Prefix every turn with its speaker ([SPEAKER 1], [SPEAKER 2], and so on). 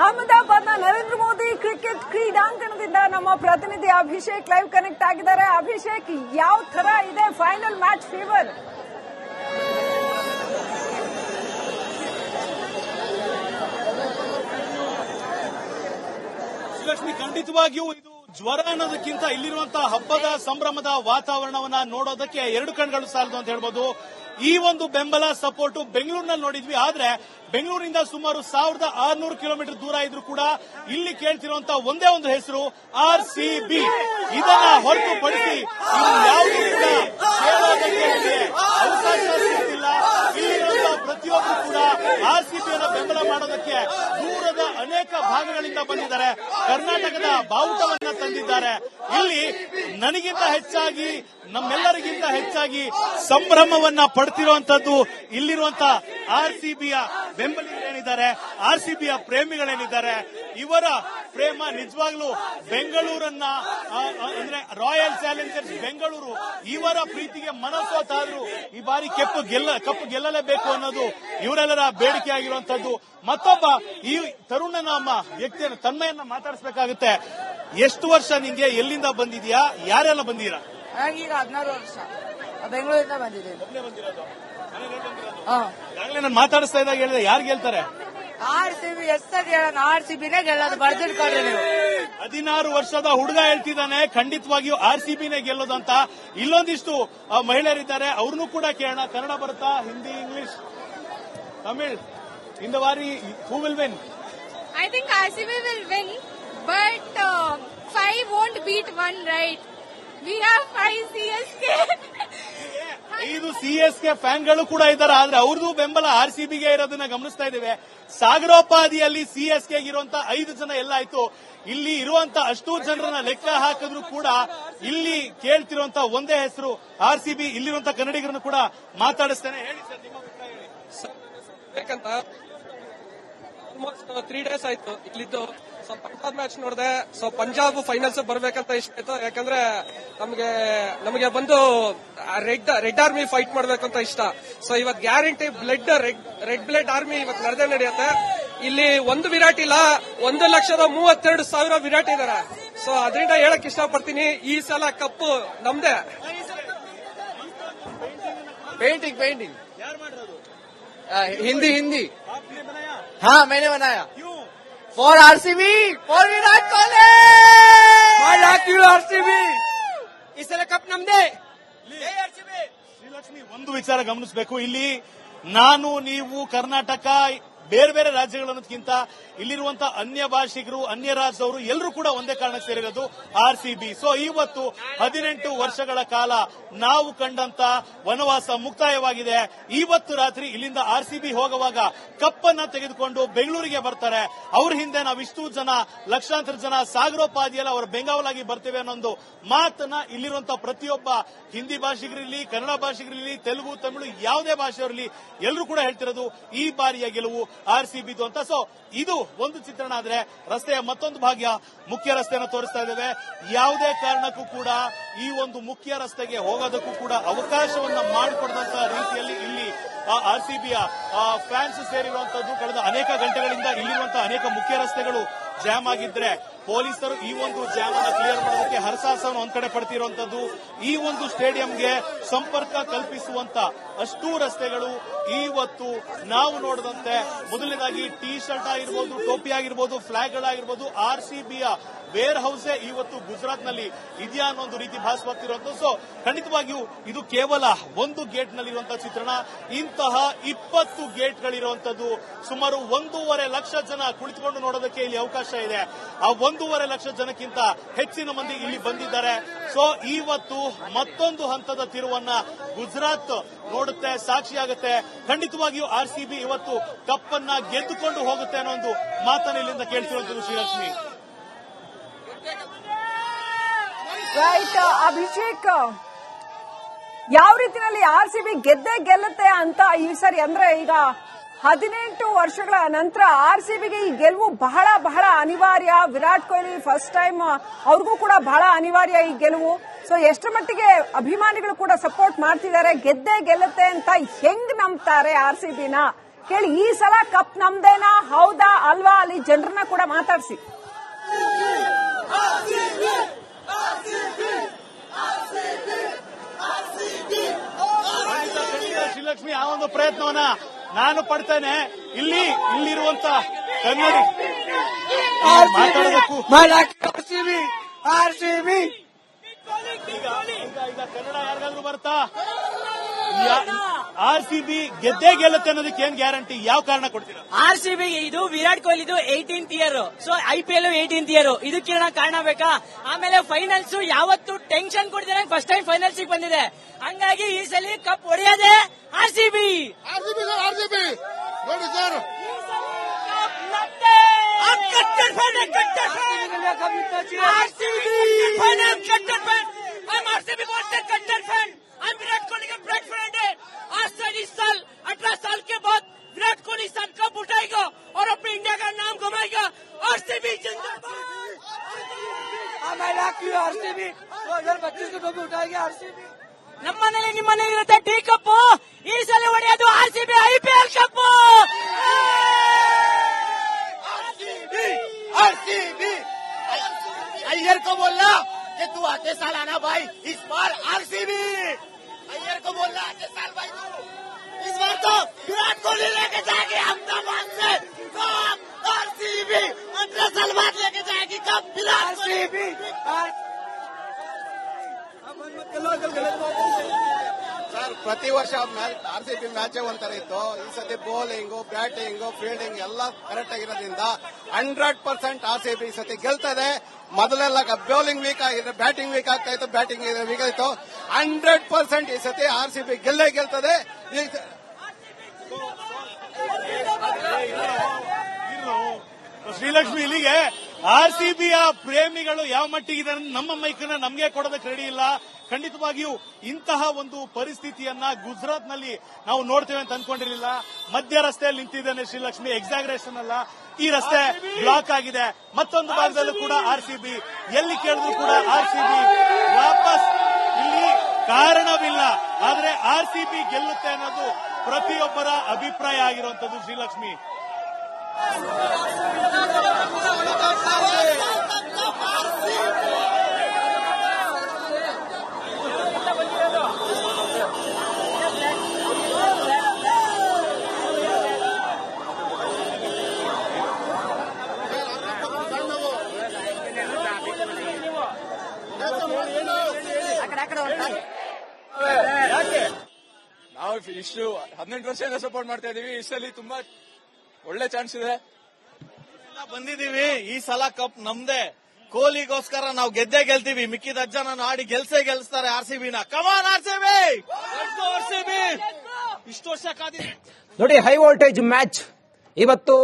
[SPEAKER 1] ಅಹಮದಾಬಾದ್ನ Narendra Modi cricket ಕ್ರೀಡಾಂಗಣದಿಂದ ನಮ್ಮ ಪ್ರತಿನಿಧಿ Abhishek live connect ಆಗಿದ್ದಾರೆ. ಅಭಿಷೇಕ್, ಯಾವ ತರ ಇದೆ ಫೈನಲ್ ಮ್ಯಾಚ್ ಫೀವರ್?
[SPEAKER 2] ಶ್ರೀಲಕ್ಷ್ಮಿ, ಖಂಡಿತವಾಗಿಯೂ ಇದು ಜ್ವರ ಅನ್ನೋದಕ್ಕಿಂತ ಇಲ್ಲಿರುವಂತಹ ಹಬ್ಬದ ಸಂಭ್ರಮದ ವಾತಾವರಣವನ್ನ ನೋಡೋದಕ್ಕೆ ಎರಡು ಕಣ್ಗಳು ಸಾಲದು ಅಂತ ಹೇಳ್ಬೋದು. ಈ ಒಂದು ಬೆಂಬಲ ಸಪೋರ್ಟ್ ಬೆಂಗಳೂರಿನಲ್ಲಿ ನೋಡಿದ್ವಿ, ಆದ್ರೆ ಬೆಂಗಳೂರಿನಿಂದ ಸುಮಾರು 1600 ಕಿಲೋಮೀಟರ್ ದೂರ ಇದ್ರೂ ಕೂಡ ಇಲ್ಲಿ ಕೇಳ್ತಿರುವಂತಹ ಒಂದೇ ಒಂದು ಹೆಸರು RCB. ಇದನ್ನ ಹೊರತುಪಡಿಸಿ ಯಾವುದೂ ಕೂಡ ಕೇಳೋದಕ್ಕೆ ಅವಕಾಶ ಸಿಗ್ತಿಲ್ಲ. ಇಲ್ಲಿರುವಂತಹ ಪ್ರತಿಯೊಬ್ಬರು ಕೂಡ RCBಯನ್ನು ಬೆಂಬಲ ಮಾಡೋದಕ್ಕೆ ದೂರದ ಅನೇಕ ಭಾಗಗಳಿಂದ ಬಂದಿದ್ದಾರೆ. ಕರ್ನಾಟಕದ ಬಾವುಟವನ್ನ ತಂದಿದ್ದಾರೆ. ಇಲ್ಲಿ ನನಗಿಂತ ಹೆಚ್ಚಾಗಿ, ನಮ್ಮೆಲ್ಲರಿಗಿಂತ ಹೆಚ್ಚಾಗಿ ಸಂಭ್ರಮವನ್ನ ಪಡ್ತಿರುವಂತದ್ದು ಇಲ್ಲಿರುವಂತಹ RCBಯ ಬೆಂಬಲಿಗರೇನಿದ್ದಾರೆ, RCBಯ ಪ್ರೇಮಿಗಳೇನಿದ್ದಾರೆ, ಇವರ ಪ್ರೇಮ ನಿಜವಾಗ್ಲೂ ಬೆಂಗಳೂರನ್ನ ಅಂದ್ರೆ ರಾಯಲ್ ಚಾಲೆಂಜರ್ಸ್ ಬೆಂಗಳೂರು ಇವರ ಪ್ರೀತಿಗೆ ಮನಸೋತಾದ್ರೂ ಈ ಬಾರಿ ಕಪ್ಪು ಗೆಲ್ಲಲೇಬೇಕು ಅನ್ನೋದು ಇವರೆಲ್ಲರ ಬೇಡಿಕೆ ಆಗಿರುವಂತದ್ದು. ಮತ್ತೊಬ್ಬ ಈ ತರುಣ ನಮ್ಮ ವ್ಯಕ್ತಿಯನ್ನು ತನ್ಮಯನ್ನ ಮಾತಾಡಿಸಬೇಕಾಗುತ್ತೆ. ಎಷ್ಟು ವರ್ಷ ನಿಂಗೆ, ಎಲ್ಲಿಂದ ಬಂದಿದ್ಯಾ, ಯಾರೆಲ್ಲ ಬಂದಿರಾ?
[SPEAKER 3] ನನಗೀಗ 16 ವರ್ಷ, ಬೆಂಗಳೂರಿಂದ ಬಂದಿದ್ದೀನಿ.
[SPEAKER 2] ನಾನು ಮಾತಾಡಿಸ್ತಾ ಇದ್ದಾಗ ಹೇಳಿದೆ, ಯಾರು ಗೆಲ್ತಾರೆ?
[SPEAKER 3] RCB. ಎಷ್ಟಾಗಿ ಹೇಳೋಣ, RCBನೇ ಗೆಲ್ಲೋದು, ಬರ್ದಿಟ್ಕೊಳ್ರಿ ನೀವು.
[SPEAKER 2] 16 ವರ್ಷದ ಹುಡುಗ ಹೇಳ್ತಿದ್ದಾನೆ ಖಂಡಿತವಾಗಿಯೂ RCBನೇ ಗೆಲ್ಲೋದು ಅಂತ. ಇಲ್ಲೊಂದಿಷ್ಟು ಮಹಿಳೆಯರಿದ್ದಾರೆ, ಅವ್ರನ್ನೂ ಕೂಡ ಕೇಳೋಣ. ಕನ್ನಡ ಬರುತ್ತಾ? Hindi, English, Tamil? In the Wari, who will win?
[SPEAKER 4] I think RCB will win, but 5 won't beat 1, right? We have 5 CSK.
[SPEAKER 2] 5 CSK ಫ್ಯಾನ್ಗಳು ಕೂಡ ಇದ್ದಾರೆ, ಆದ್ರೆ ಅವ್ರದ್ದು ಬೆಂಬಲ RCBಗೆ ಇರೋದನ್ನ ಗಮನಿಸ್ತಾ ಇದ್ದೇವೆ. ಸಾಗರೋಪಾದಿಯಲ್ಲಿ CSK ಇರುವಂತಹ 5 ಜನ ಎಲ್ಲ ಆಯ್ತು. ಇಲ್ಲಿ ಇರುವಂತಹ ಅಷ್ಟು ಜನರನ್ನ ಲೆಕ್ಕ ಹಾಕಿದ್ರು ಕೂಡ ಇಲ್ಲಿ ಕೇಳ್ತಿರುವಂತಹ ಒಂದೇ ಹೆಸರು RCB. ಇಲ್ಲಿರುವಂತಹ ಕನ್ನಡಿಗರನ್ನು ಕೂಡ ಮಾತಾಡಿಸ್ತೇನೆ. ಹೇಳಿ ಸರ್, ನಿಮ್ಮ ಅಭಿಪ್ರಾಯ ಹೇಳಿ.
[SPEAKER 5] ಬೇಕಂತ ಆಲ್ಮೋಸ್ಟ್ 3 ಡೇಸ್ ಆಯ್ತು ಇಲ್ಲಿದ್ದು. ಸೊ ಪಂಜಾಬ್ ಮ್ಯಾಚ್ ನೋಡಿದೆ. ಸೊ ಪಂಜಾಬ್ ಫೈನಲ್ಸ್ ಬರ್ಬೇಕಂತ ಇಷ್ಟ ಆಯ್ತು, ಯಾಕಂದ್ರೆ ನಮಗೆ ಬಂದು ರೆಡ್ ಆರ್ಮಿ ಫೈಟ್ ಮಾಡ್ಬೇಕಂತ ಇಷ್ಟ. ಸೊ ಇವತ್ತು ಗ್ಯಾರಂಟಿ ರೆಡ್ ಬ್ಲಡ್ ಆರ್ಮಿ ಇವತ್ತು ನಡೆಯುತ್ತೆ. ಇಲ್ಲಿ ಒಂದು ವಿರಾಟ್ ಇಲ್ಲ, 1,32,000 ವಿರಾಟ್ ಇದಾರೆ. ಸೊ ಅದರಿಂದ ಹೇಳಕ್ ಇಷ್ಟಪಡ್ತೀನಿ, ಈ ಸಲ ಕಪ್ಪು ನಮ್ದೇ.
[SPEAKER 3] पेंटिंग हिंदी हाँ मैंने बनाया for RCB, for Virat Kohli, RCB. इस तरह कप नम्दे.
[SPEAKER 2] ಶ್ರೀಲಕ್ಷ್ಮಿ, ಒಂದು ವಿಚಾರ ಗಮನಿಸಬೇಕು. ಇಲ್ಲಿ ನಾನು, ನೀವು, ಕರ್ನಾಟಕ, ಬೇರೆ ಬೇರೆ ರಾಜ್ಯಗಳು ಅನ್ನೋದಕ್ಕಿಂತ ಇಲ್ಲಿರುವಂತಹ ಅನ್ಯ ಭಾಷಿಗರು, ಅನ್ಯ ರಾಜ್ಯದವರು ಎಲ್ಲರೂ ಕೂಡ ಒಂದೇ ಕಾರಣಕ್ಕೆ ಸೇರಿರೋದು RCB. ಸೊ ಇವತ್ತು 18 ವರ್ಷಗಳ ಕಾಲ ನಾವು ಕಂಡಂತ ವನವಾಸ ಮುಕ್ತಾಯವಾಗಿದೆ. ಇವತ್ತು ರಾತ್ರಿ ಇಲ್ಲಿಂದ RCB ಹೋಗುವಾಗ ಕಪ್ಪನ್ನ ತೆಗೆದುಕೊಂಡು ಬೆಂಗಳೂರಿಗೆ ಬರ್ತಾರೆ. ಅವ್ರ ಹಿಂದೆ ನಾವಿಷ್ಟು ಜನ, ಲಕ್ಷಾಂತರ ಜನ ಸಾಗರೋಪಾದಿಯಲ್ಲಿ ಅವರ ಬೆಂಗಾವಲಾಗಿ ಬರ್ತೇವೆ ಅನ್ನೋ ಮಾತನ್ನ ಇಲ್ಲಿರುವಂತಹ ಪ್ರತಿಯೊಬ್ಬ ಹಿಂದಿ ಭಾಷಿಗರಿರಲಿ, ಕನ್ನಡ ಭಾಷಿಗರಿರಲಿ, ತೆಲುಗು, ತಮಿಳು, ಯಾವುದೇ ಭಾಷೆಯವರಲ್ಲಿ ಎಲ್ಲರೂ ಕೂಡ ಹೇಳ್ತಿರೋದು ಈ ಬಾರಿಯ ಗೆಲುವು RCBದು ಅಂತ. ಸೊ ಇದು ಒಂದು ಚಿತ್ರಣ. ಆದ್ರೆ ರಸ್ತೆಯ ಮತ್ತೊಂದು ಭಾಗ್ಯ, ಮುಖ್ಯ ರಸ್ತೆಯನ್ನು ತೋರಿಸ್ತಾ ಇದ್ದೇವೆ. ಯಾವುದೇ ಕಾರಣಕ್ಕೂ ಕೂಡ ಈ ಒಂದು ಮುಖ್ಯ ರಸ್ತೆಗೆ ಹೋಗೋದಕ್ಕೂ ಕೂಡ ಅವಕಾಶವನ್ನ ಮಾಡಿಕೊಡದಂತಹ ರೀತಿಯಲ್ಲಿ ಇಲ್ಲಿ RCBಯ ಫ್ಯಾನ್ಸ್ ಸೇರಿರುವಂತದ್ದು. ಕಳೆದ ಅನೇಕ ಗಂಟೆಗಳಿಂದ ಇಲ್ಲಿರುವಂತಹ ಅನೇಕ ಮುಖ್ಯ ರಸ್ತೆಗಳು ಜಾಮ್ ಆಗಿದ್ರೆ ಪೊಲೀಸರು ಈ ಒಂದು ಜಾಮ್ ಅನ್ನು ಕ್ಲಿಯರ್ ಮಾಡೋದಕ್ಕೆ ಹರಸಾಹಸವನ್ನು ಒಂದ್ ಕಡೆ ಪಡ್ತಿರುವಂತದ್ದು. ಈ ಒಂದು ಸ್ಟೇಡಿಯಂಗೆ ಸಂಪರ್ಕ ಕಲ್ಪಿಸುವಂತ ಅಷ್ಟೂ ರಸ್ತೆಗಳು ಇವತ್ತು ನಾವು ನೋಡಿದಂತೆ ಮೊದಲನೇದಾಗಿ ಟೀ ಶರ್ಟ್ ಆಗಿರ್ಬೋದು, ಟೋಪಿ ಆಗಿರ್ಬೋದು, ಫ್ಲಾಗ್ಗಳಾಗಿರ್ಬೋದು, RCBಯ ವೇರ್ ಹೌಸೇ ಇವತ್ತು ಗುಜರಾತ್ನಲ್ಲಿ ಇದೆಯಾ ಅನ್ನೋ ಒಂದು ರೀತಿ ಭಾಸವಾಗ್ತಿರುವಂತದ್ದು. ಸೊ ಖಂಡಿತವಾಗಿಯೂ ಇದು ಕೇವಲ ಒಂದು ಗೇಟ್ ನಲ್ಲಿರುವಂತಹ ಚಿತ್ರಣ. ಇಂತಹ 20 ಗೇಟ್ಗಳಿರುವಂತದ್ದು. ಸುಮಾರು 1.5 ಲಕ್ಷ ಜನ ಕುಳಿತುಕೊಂಡು ನೋಡೋದಕ್ಕೆ ಇಲ್ಲಿ ಅವಕಾಶ ಇದೆ. ಆ 1.5 ಲಕ್ಷ ಜನಕ್ಕಿಂತ ಹೆಚ್ಚಿನ ಮಂದಿ ಇಲ್ಲಿ ಬಂದಿದ್ದಾರೆ. ಸೊ ಇವತ್ತು ಮತ್ತೊಂದು ಹಂತದ ತಿರುವನ್ನ ಗುಜರಾತ್ ನೋಡುತ್ತೆ, ಸಾಕ್ಷಿಯಾಗುತ್ತೆ. ಖಂಡಿತವಾಗಿಯೂ RCB ಇವತ್ತು ಕಪ್ಪನ್ನ ಗೆದ್ದುಕೊಂಡು ಹೋಗುತ್ತೆ ಅನ್ನೋ ಒಂದು ಮಾತನ್ನು ಇಲ್ಲಿಂದ ಕೇಳ್ತಿರುವಂತದ್ದು. ಶ್ರೀಲಕ್ಷ್ಮಿ,
[SPEAKER 1] ರೈಟ್. ಅಭಿಷೇಕ್, ಯಾವ ರೀತಿಯಲ್ಲಿ RCB ಗೆದ್ದೇ ಗೆಲ್ಲುತ್ತೆ ಅಂತ ಈ ಸರಿ? ಅಂದ್ರೆ ಈಗ 18 ವರ್ಷಗಳ ನಂತರ RCBಗೆ ಈ ಗೆಲುವು ಬಹಳ ಬಹಳ ಅನಿವಾರ್ಯ. ವಿರಾಟ್ ಕೊಹ್ಲಿ ಫಸ್ಟ್ ಟೈಮ್, ಅವ್ರಿಗೂ ಕೂಡ ಬಹಳ ಅನಿವಾರ್ಯ ಈ ಗೆಲುವು. ಸೊ ಎಷ್ಟರ ಮಟ್ಟಿಗೆ ಅಭಿಮಾನಿಗಳು ಕೂಡ ಸಪೋರ್ಟ್ ಮಾಡ್ತಿದ್ದಾರೆ, ಗೆದ್ದೇ ಗೆಲ್ಲುತ್ತೆ ಅಂತ ಹೆಂಗ್ ನಂಬ್ತಾರೆ RCBನ? ಕೇಳಿ, ಈ ಸಲ ಕಪ್ ನಮ್ದೇನಾ, ಹೌದಾ ಅಲ್ವಾ? ಅಲ್ಲಿ ಜನರನ್ನ ಕೂಡ ಆರ್ಸಿ.
[SPEAKER 2] ಶ್ರೀಲಕ್ಷ್ಮಿ, ಆ ಒಂದು ಪ್ರಯತ್ನವನ್ನ ನಾನು ಪಡ್ತೇನೆ. ಇಲ್ಲಿರುವಂತ ಕನ್ನಡ ಮಾತಾಡಬೇಕು. ಈಗ ಕನ್ನಡ ಯಾರಿಗಾದ್ರೂ ಬರ್ತಾ RCB ಗೆದ್ದೇ ಗೆಲ್ಲುತ್ತೆ ಅನ್ನೋದಕ್ಕೆ ಏನ್ ಗ್ಯಾರಂಟಿ, ಯಾವ ಕಾರಣ ಕೊಡ್ತೀರಾ?
[SPEAKER 6] RCB ಇದು ವಿರಾಟ್ ಕೊಹ್ಲಿದು 18th year, so IPL 18th year, ಇದಕ್ಕೆ ಕಾರಣ ಬೇಕಾ? ಆಮೇಲೆ ಫೈನಲ್ಸ್ ಯಾವತ್ತು ಟೆನ್ಷನ್ ಕೊಡ್ತೀರ, ಫಸ್ಟ್ ಟೈಮ್ ಫೈನಲ್ಸ್ ಬಂದಿದೆ, ಹಂಗಾಗಿ ಈ ಸಲ ಕಪ್ ಹೊಡೆಯೋದೇ RCB.
[SPEAKER 7] ನೋಡಿ ಸರ್,
[SPEAKER 6] I'm विराट कोहली का ब्रेक फ्रेंड है. आज से 18 साल के बाद विराट कोहली सन कप उठाएगा और अपने इंडिया का नाम कमाएगा. RCB जिंदाबाद. RCB 2025 को कप उठाएगा. RCB ನಮ್ಮನೇಲಿ ನಿಮ್ಮನೇಲಿ ಇರುತ್ತೆ ಟಿ ಕಪ್, ಈ ಸಲ ಹೊಡೆಯೋದು RCB IPL cup.
[SPEAKER 3] RCB Iyer को बोलना कि तू आते साल आना भाई, इस बार RCB. अय्यर को बोलना आते साल भाई तू इस बार तो विराट कोहली लेके जाएगी अहमदाबाद से कप. RCB 15 साल बाद लेके जाएगी कप विराट कोहली. ಸರ್, ಪ್ರತಿ ವರ್ಷ RCB ಮ್ಯಾಚ್ ಒಂಥರ ಇತ್ತು. ಈ ಸತಿ ಬೌಲಿಂಗು, ಬ್ಯಾಟಿಂಗು, ಫೀಲ್ಡಿಂಗ್ ಎಲ್ಲ ಕರೆಕ್ಟ್ ಆಗಿರೋದ್ರಿಂದ 100% RCB ಈ ಸತಿ ಗೆಲ್ತದೆ. ಮೊದಲೆಲ್ಲ ಬೌಲಿಂಗ್ ವೀಕ್ ಆಗಿದೆ, ಬ್ಯಾಟಿಂಗ್ ವೀಕ್ ಆಗ್ತಾ ಇತ್ತು, ಬ್ಯಾಟಿಂಗ್ ವೀಕ್ ಆಯ್ತು. 100% ಈ ಸತಿ RCB ಗೆಲ್ಲೇ ಗೆಲ್ತದೆ.
[SPEAKER 2] ಶ್ರೀಲಕ್ಷ್ಮಿ, ಇಲ್ಲಿಗೆ RCBಯ ಪ್ರೇಮಿಗಳು ಯಾವ ಮಟ್ಟಿಗೆ ನಮ್ಮ ಮೈಕನ್ನ ನಮಗೆ ಕೊಡೋದಕ್ಕೆ ರೆಡಿ ಇಲ್ಲ. ಖಂಡಿತವಾಗಿಯೂ ಇಂತಹ ಒಂದು ಪರಿಸ್ಥಿತಿಯನ್ನ ಗುಜರಾತ್ ನಲ್ಲಿ ನಾವು ನೋಡ್ತೇವೆ ಅಂತ ಅನ್ಕೊಂಡಿರಲಿಲ್ಲ. ಮಧ್ಯ ರಸ್ತೆಯಲ್ಲಿ ನಿಂತಿದ್ದೇನೆ ಶ್ರೀಲಕ್ಷ್ಮಿ, ಎಕ್ಸಾಗರೇಷನ್ ಅಲ್ಲ, ಈ ರಸ್ತೆ ಬ್ಲಾಕ್ ಆಗಿದೆ. ಮತ್ತೊಂದು ಭಾಗದಲ್ಲೂ ಕೂಡ RCB, ಎಲ್ಲಿ ಕೇಳಿದ್ರು ಕೂಡ RCB ವಾಪಸ್. ಇಲ್ಲಿ ಕಾರಣವಿಲ್ಲ, ಆದ್ರೆ RCB ಗೆಲ್ಲುತ್ತೆ ಅನ್ನೋದು ಪ್ರತಿಯೊಬ್ಬರ ಅಭಿಪ್ರಾಯ ಆಗಿರುವಂತದ್ದು ಶ್ರೀಲಕ್ಷ್ಮಿ.
[SPEAKER 8] ನಾವು ಇಷ್ಟು 18 ವರ್ಷದಿಂದ ಸಪೋರ್ಟ್ ಮಾಡ್ತಾ ಇದೀವಿ. ಈ ಸಲ ತುಂಬಾ ಒಳ್ಳೆ ಚಾನ್ಸ್ ಇದೆ.
[SPEAKER 3] ಬಂದಿದೀವಿ, ಈ ಸಲ ಕಪ್ ನಮ್ದೇ. ಕೊಹ್ಲಿಗೋಸ್ಕರ ನಾವು ಗೆದ್ದೇ ಗೆಲ್ತೀವಿ. ಮಿಕ್ಕಿದ ಅಜ್ಜನ ಆಡಿ ಗೆಲ್ಸ್ತಾರೆ RCBನ. ಕಮಾನ್ RCB, ಇಷ್ಟು ವರ್ಷ ಕಾದಿ
[SPEAKER 9] ನೋಡಿ. ಹೈ ವೋಲ್ಟೇಜ್ ಮ್ಯಾಚ್ ಇವತ್ತು